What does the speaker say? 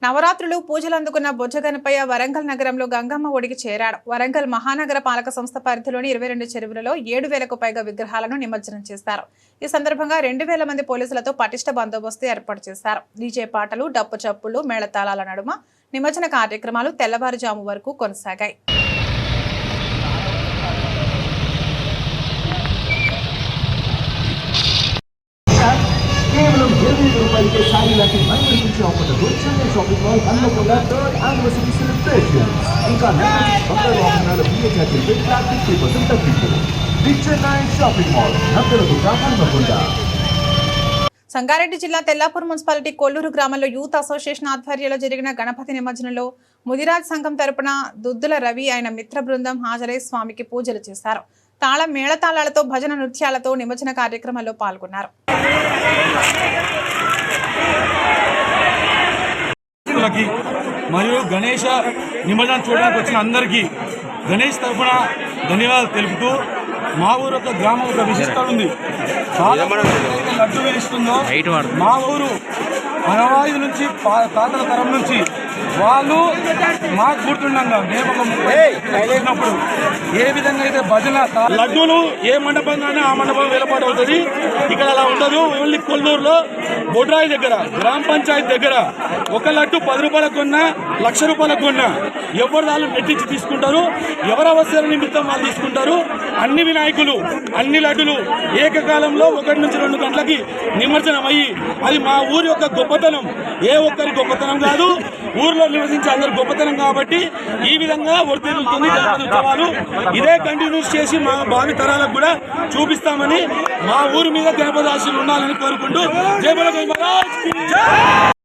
నవరాత్రులు పూజలు అందుకున్న బొజ్జగనపయ్య వరంగల్ నగరంలో గంగమ్మ ఒడికి చేరాడు. వరంగల్ మహానగర పాలక సంస్థ పరిధిలోని 22 చెరువులలో 7,000కు పైగా విగ్రహాలను నిమజ్జనం చేశారు. ఈ సందర్భంగా 2,000 మంది పోలీసులతో పటిష్ట బందోబస్తు ఏర్పాటు చేశారు. డీజే పాటలు, డప్పు చప్పులు, మేళతాళాల నడుమ నిమజ్జన కార్యక్రమాలు తెల్లవారుజాము వరకు కొనసాగాయి. కేవలం 25 రూపాయలకే సారీ లాంటి మంచి ఆఫర్లతో Chennai shopping mall Hanmakonda 3rd anniversary celebration. ఇంకా బంగారు ఆభరణాల బియ్యజాతీలపై 50% తగ్గింపు. The Chennai shopping mall Nakkalagutta Hanmakonda. Sangareddy జిల్లా తెల్లాపూర్ మున్సిపాలిటీ కొల్లూరు గ్రామంలో యూత్ అసోసియేషన్ ఆధ్వర్యంలో జరిగిన గణపతి నిమజ్జనంలో ముదిరాజ్ సంఘం తరపున దుద్దుల రవి ఆయన మిత్ర బృందం హాజరై స్వామికి పూజలు చేశారు. తాళం మేళతాళాలతో భజన నృత్యాలతో నిమజ్జన కార్యక్రమంలో పాల్గొన్నారు. మరియు గణేష నిమజ్జనం చూడడానికి వచ్చిన అందరికీ గణేష్ తరఫున ధన్యవాదాలు తెలుపుతూ మా ఊరు ఒక గ్రామం ఒక విశిష్టత ఉంది. లడ్డు విధిస్తుందో మా ఊరు అనవాయిదు నుంచి తాతల తరం నుంచి వాళ్ళు మాకు గుర్తుండగా మేము వెళ్ళినప్పుడు ఏ విధంగా అయితే భజన లడ్డూలు ఏ మండపంగానే ఆ మండపం వేలపాటు అవుతుంది. ఇక్కడ అలా ఉండదు. ఓన్లీ కొల్లూరులో బొడ్రాయి దగ్గర గ్రామ పంచాయతీ దగ్గర ఒక లడ్డు 10 రూపాయలకు కొన్నా, 1,00,000 రూపాయలకు కొన్నా ఎవరు వాళ్ళు నెట్టించి తీసుకుంటారు. ఎవరు అవసరం నిమిత్తం వాళ్ళు తీసుకుంటారు. అన్ని వినాయకులు అన్ని లడ్డులు ఏకకాలంలో 1 నుంచి 2 గంటలకి నిమజ్జనం అయ్యి అది మా ఊరి యొక్క గొప్పతనం. ఏ ఒక్కరి గొప్పతనం కాదు, ఊర్లో నివసించే అందరి గొప్పతనం. కాబట్టి ఈ విధంగా వర్తిల్లుతుంది గణపతి ఉత్సవాలు. ఇదే కంటిన్యూస్ చేసి మా భావి తరాలకు కూడా చూపిస్తామని, మా ఊరి మీద గణపతి ఆశీస్సులు ఉండాలని కోరుకుంటూ జై బోలో గణపతి మహారాజ్.